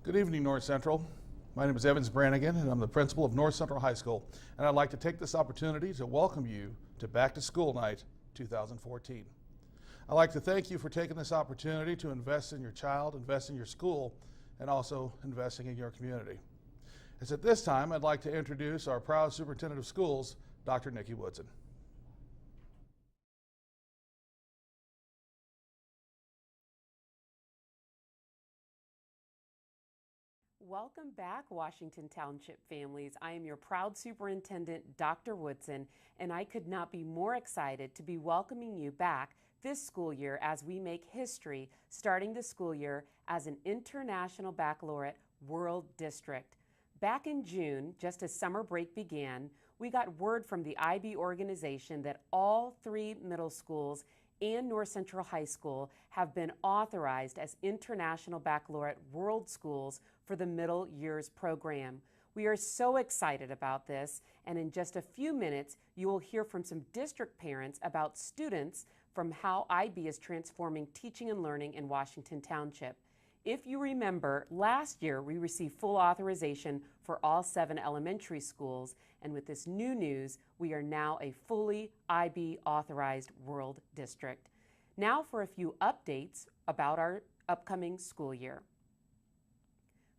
Good evening, North Central. My name is Evans Brannigan, and I'm the principal of North Central High School. And I'd like to take this opportunity to welcome you to Back to School Night 2014. I'd like to thank you for taking this opportunity to invest in your child, invest in your school, and also investing in your community. As at this time, I'd like to introduce our proud superintendent of schools, Dr. Nikki Woodson. Welcome back, Washington Township families. I am your proud superintendent, Dr. Woodson, and I could not be more excited to be welcoming you back this school year as we make history, starting the school year as an International Baccalaureate World District. Back in June, just as summer break began, we got word from the IB organization that all 3 middle schools and North Central High School have been authorized as International Baccalaureate World Schools for the Middle Years program. We are so excited about this, and in just a few minutes, you will hear from some district parents about students from how IB is transforming teaching and learning in Washington Township. If you remember, last year we received full authorization for all 7 elementary schools, and with this new news, we are now a fully IB authorized World District. Now for a few updates about our upcoming school year.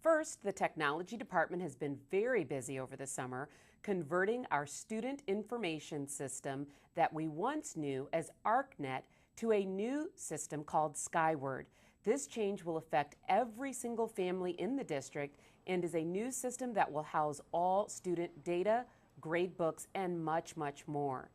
First, the technology department has been very busy over the summer converting our student information system that we once knew as ArcNet to a new system called Skyward. This change will affect every single family in the district and is a new system that will house all student data, grade books, and much, much more.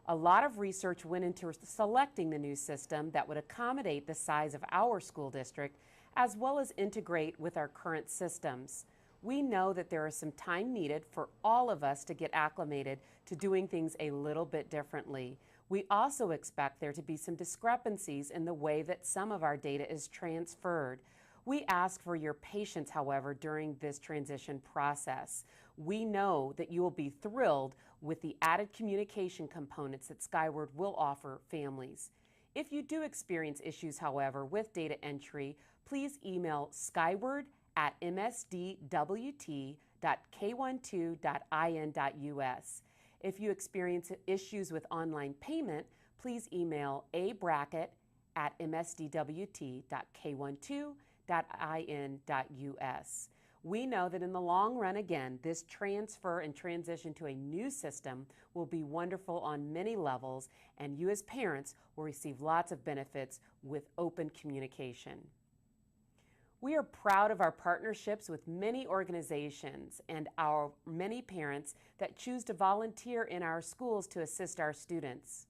A lot of research went into selecting the new system that would accommodate the size of our school district as well as integrate with our current systems. We know that there is some time needed for all of us to get acclimated to doing things a little bit differently. We also expect there to be some discrepancies in the way that some of our data is transferred. We ask for your patience, however, during this transition process. We know that you will be thrilled with the added communication components that Skyward will offer families. If you do experience issues, however, with data entry, please email skyward@msdwt.k12.in.us. If you experience issues with online payment, please email abrackett@msdwt.k12.in.us. We know that in the long run, again, this transfer and transition to a new system will be wonderful on many levels, and you as parents will receive lots of benefits with open communication. We are proud of our partnerships with many organizations and our many parents that choose to volunteer in our schools to assist our students.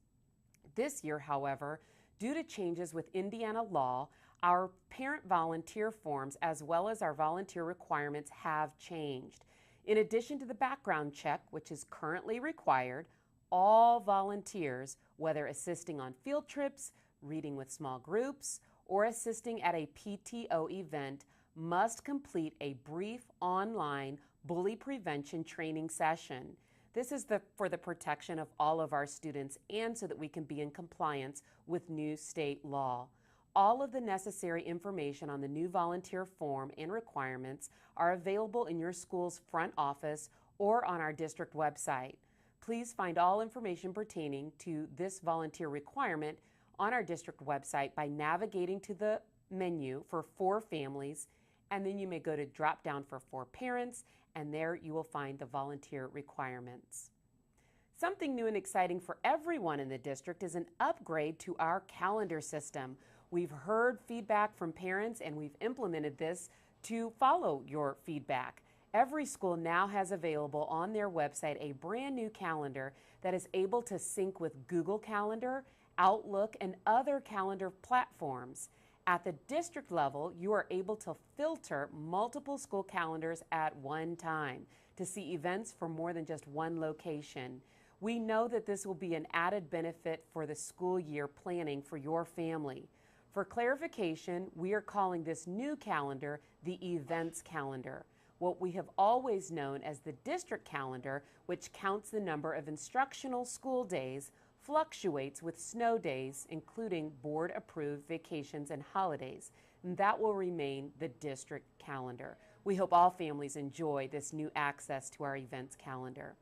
This year, however, due to changes with Indiana law, our parent volunteer forms as well as our volunteer requirements have changed. In addition to the background check, which is currently required, all volunteers, whether assisting on field trips, reading with small groups, or assisting at a PTO event, must complete a brief online bully prevention training session. This is for the protection of all of our students and so that we can be in compliance with new state law. All of the necessary information on the new volunteer form and requirements are available in your school's front office or on our district website. Please find all information pertaining to this volunteer requirement on our district website by navigating to the menu for families, and then you may go to drop down for parents, and there you will find the volunteer requirements. Something new and exciting for everyone in the district is an upgrade to our calendar system. We've heard feedback from parents and we've implemented this to follow your feedback. Every school now has available on their website a brand new calendar that is able to sync with Google Calendar, Outlook, and other calendar platforms. At the district level, you are able to filter multiple school calendars at one time to see events from more than just one location. We know that this will be an added benefit for the school year planning for your family. For clarification, we are calling this new calendar the events calendar. What we have always known as the district calendar, which counts the number of instructional school days, fluctuates with snow days, including board-approved vacations and holidays. And that will remain the district calendar. We hope all families enjoy this new access to our events calendar.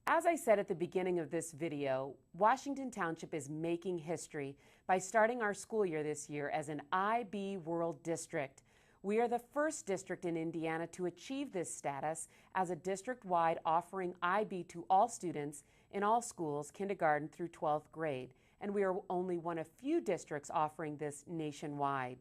As I said at the beginning of this video, Washington Township is making history by starting our school year this year as an IB World District. We are the first district in Indiana to achieve this status as a district-wide offering IB to all students in all schools, kindergarten through 12th grade, and we are only one of few districts offering this nationwide.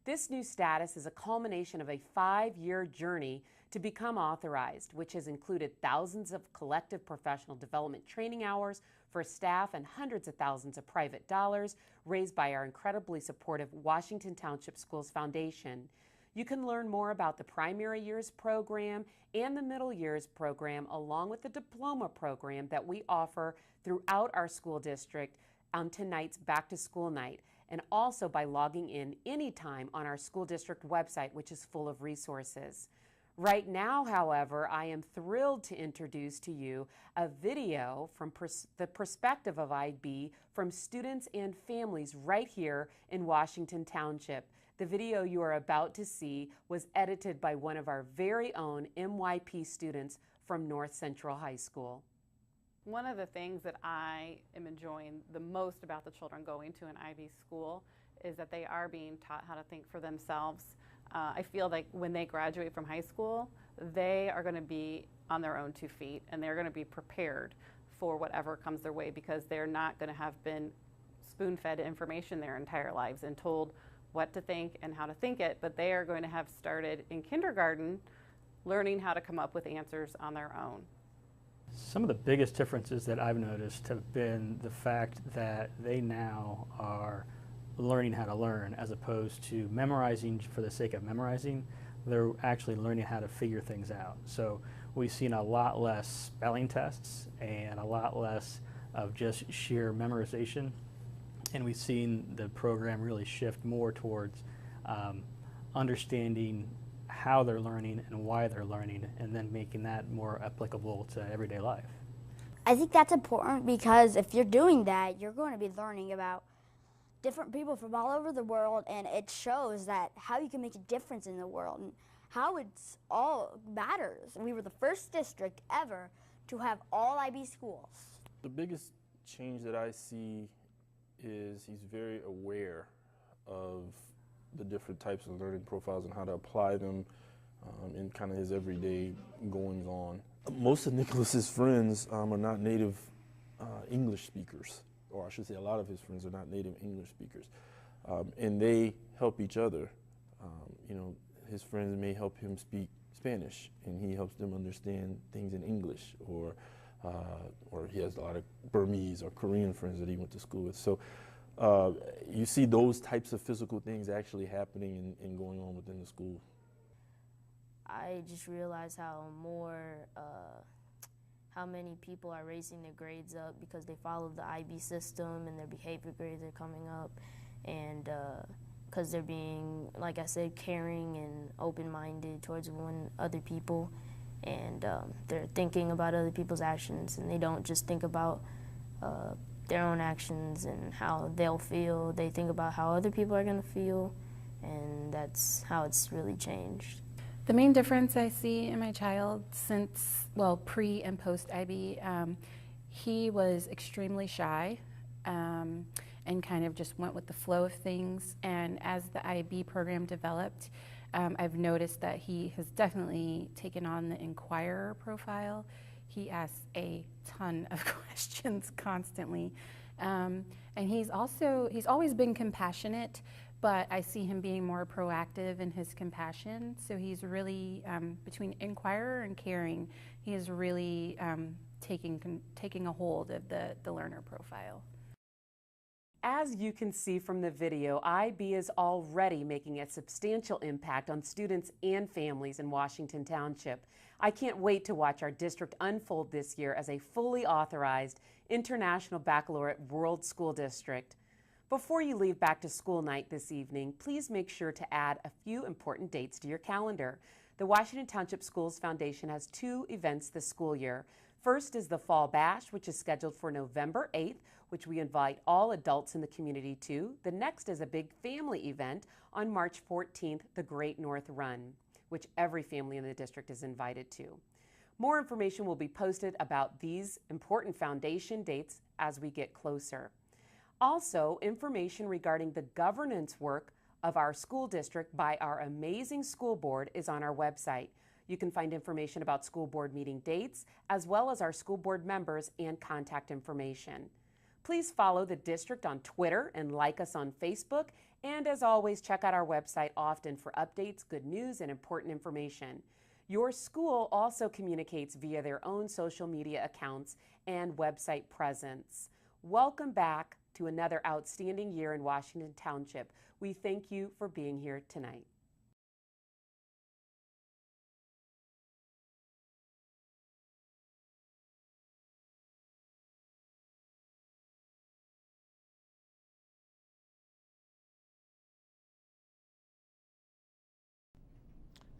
This new status is a culmination of a 5-year journey to become authorized, which has included thousands of collective professional development training hours for staff and hundreds of thousands of private dollars raised by our incredibly supportive Washington Township Schools Foundation. You can learn more about the primary years program and the middle years program, along with the diploma program that we offer throughout our school district on tonight's Back to School Night, and also by logging in anytime on our school district website, which is full of resources. Right now, however, I am thrilled to introduce to you a video from the perspective of IB from students and families right here in Washington Township. The video you are about to see was edited by one of our very own MYP students from North Central High School. One of the things that I am enjoying the most about the children going to an IB school is that they are being taught how to think for themselves. I feel like when they graduate from high school, they are going to be on their own 2 feet, and they're going to be prepared for whatever comes their way, because they're not going to have been spoon-fed information their entire lives and told what to think and how to think it, but they are going to have started in kindergarten learning how to come up with answers on their own. Some of the biggest differences that I've noticed have been the fact that they now are learning how to learn, as opposed to memorizing for the sake of memorizing. They're actually learning how to figure things out. So we've seen a lot less spelling tests and a lot less of just sheer memorization. And we've seen the program really shift more towards understanding how they're learning and why they're learning, and then making that more applicable to everyday life. I think that's important, because if you're doing that, you're going to be learning about different people from all over the world, and it shows that how you can make a difference in the world and how it's all matters. We were the first district ever to have all IB schools. The biggest change that I see is he's very aware of the different types of learning profiles and how to apply them in kind of his everyday goings on. Most of Nicholas's friends are not native English speakers, or I should say a lot of his friends are not native English speakers, and they help each other. You know, his friends may help him speak Spanish, and he helps them understand things in English, or he has a lot of Burmese or Korean friends that he went to school with. So you see those types of physical things actually happening and going on within the school. I just realized how many people are raising their grades up because they follow the IB system, and their behavior grades are coming up, and because they're being, like I said, caring and open-minded towards other people, and they're thinking about other people's actions, and they don't just think about their own actions and how they'll feel. They think about how other people are going to feel, and that's how it's really changed. The main difference I see in my child since, well, pre and post IB, he was extremely shy and kind of just went with the flow of things. And as the IB program developed, I've noticed that he has definitely taken on the inquirer profile. He asks a ton of questions constantly. And he's always been compassionate, but I see him being more proactive in his compassion. So he's really, between inquirer and caring, he is really taking a hold of the learner profile. As you can see from the video, IB is already making a substantial impact on students and families in Washington Township. I can't wait to watch our district unfold this year as a fully authorized International Baccalaureate World School District. Before you leave Back to School Night this evening, please make sure to add a few important dates to your calendar. The Washington Township Schools Foundation has 2 events this school year. First is the Fall Bash, which is scheduled for November 8th, which we invite all adults in the community to. The next is a big family event on March 14th, the Great North Run. which every family in the district is invited to. More information will be posted about these important foundation dates as we get closer. Also, information regarding the governance work of our school district by our amazing school board is on our website. You can find information about school board meeting dates, as well as our school board members and contact information. Please follow the district on Twitter and like us on Facebook. And as always, check out our website often for updates, good news, and important information. Your school also communicates via their own social media accounts and website presence. Welcome back to another outstanding year in Washington Township. We thank you for being here tonight.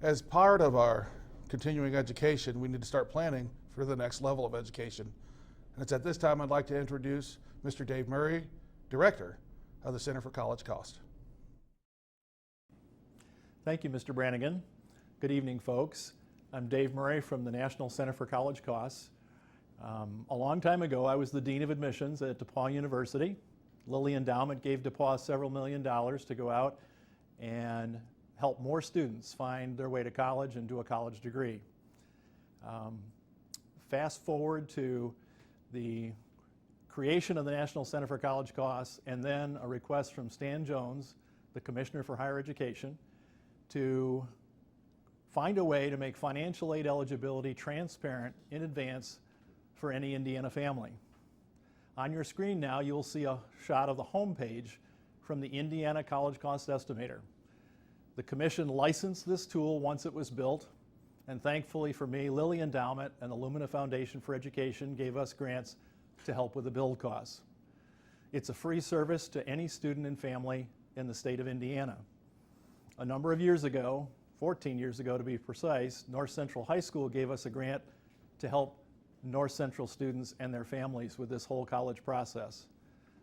As part of our continuing education, we need to start planning for the next level of education. And it's at this time I'd like to introduce Mr. Dave Murray, Director of the Center for College Cost. Thank you, Mr. Brannigan. Good evening, folks. I'm Dave Murray from the National Center for College Costs. A long time ago, I was the Dean of Admissions at DePauw University. Lilly Endowment gave DePauw several $1 million to go out and help more students find their way to college and do a college degree. Fast forward to the creation of the National Center for College Costs, and then a request from Stan Jones, the Commissioner for Higher Education, to find a way to make financial aid eligibility transparent in advance for any Indiana family. On your screen now, you'll see a shot of the home page from the Indiana College Cost Estimator. The Commission licensed this tool once it was built, and thankfully for me, Lilly Endowment and the Lumina Foundation for Education gave us grants to help with the build costs. It's a free service to any student and family in the state of Indiana. A number of years ago, 14 years ago to be precise, North Central High School gave us a grant to help North Central students and their families with this whole college process.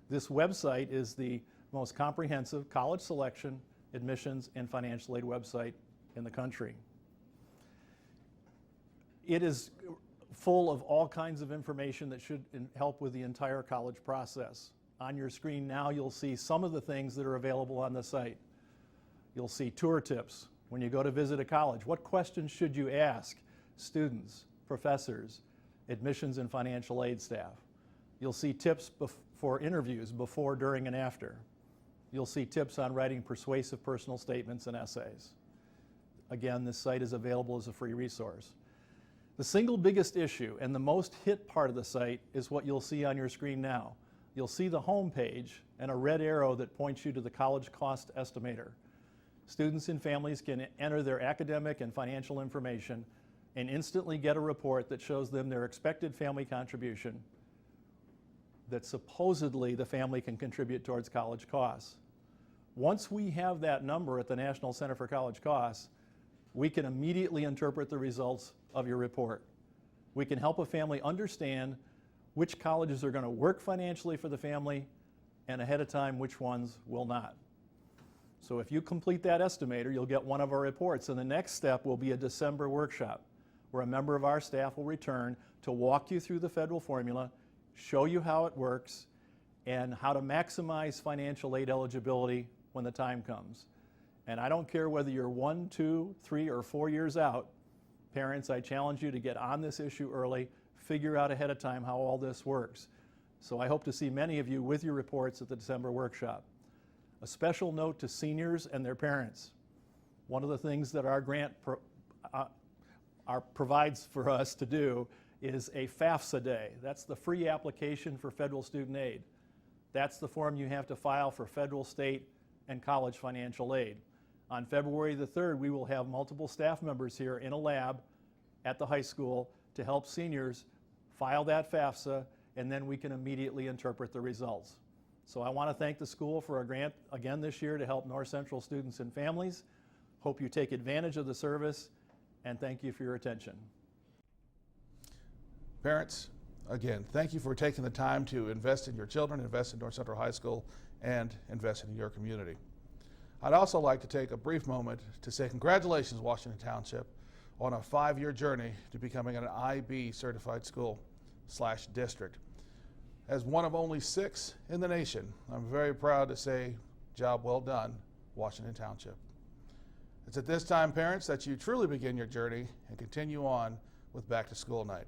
This website is the most comprehensive college selection, admissions, and financial aid website in the country. It is full of all kinds of information that should help with the entire college process. On your screen now, you'll see some of the things that are available on the site. You'll see tour tips when you go to visit a college. What questions should you ask students, professors, admissions and financial aid staff? You'll see tips for interviews before, during, and after. You'll see tips on writing persuasive personal statements and essays. Again, this site is available as a free resource. The single biggest issue and the most hit part of the site is what you'll see on your screen now. You'll see the home page and a red arrow that points you to the College Cost Estimator. Students and families can enter their academic and financial information and instantly get a report that shows them their expected family contribution that supposedly the family can contribute towards college costs. Once we have that number at the National Center for College Costs, we can immediately interpret the results of your report. We can help a family understand which colleges are going to work financially for the family and ahead of time which ones will not. So if you complete that estimator, you'll get one of our reports, and the next step will be a December workshop where a member of our staff will return to walk you through the federal formula, show you how it works, and how to maximize financial aid eligibility when the time comes. And I don't care whether you're 1, 2, 3, or 4 years out, parents, I challenge you to get on this issue early, figure out ahead of time how all this works. So I hope to see many of you with your reports at the December workshop. A special note to seniors and their parents. One of the things that our grant provides for us to do is a FAFSA day. That's the free application for federal student aid. That's the form you have to file for federal, state, and college financial aid. On February the 3rd, we will have multiple staff members here in a lab at the high school to help seniors file that FAFSA, and then we can immediately interpret the results. So I want to thank the school for a grant again this year to help North Central students and families. Hope you take advantage of the service, and thank you for your attention. Parents, again, thank you for taking the time to invest in your children, invest in North Central High School, and invest in your community. I'd also like to take a brief moment to say congratulations, Washington Township, on a 5-year journey to becoming an IB certified school/district. As one of only 6 in the nation, I'm very proud to say, job well done, Washington Township. It's at this time, parents, that you truly begin your journey and continue on with Back to School Night.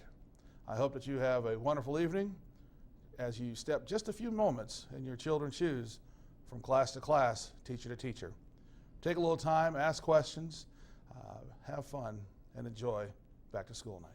I hope that you have a wonderful evening as you step just a few moments in your children's shoes from class to class, teacher to teacher. Take a little time, ask questions, have fun, and enjoy Back to School Night.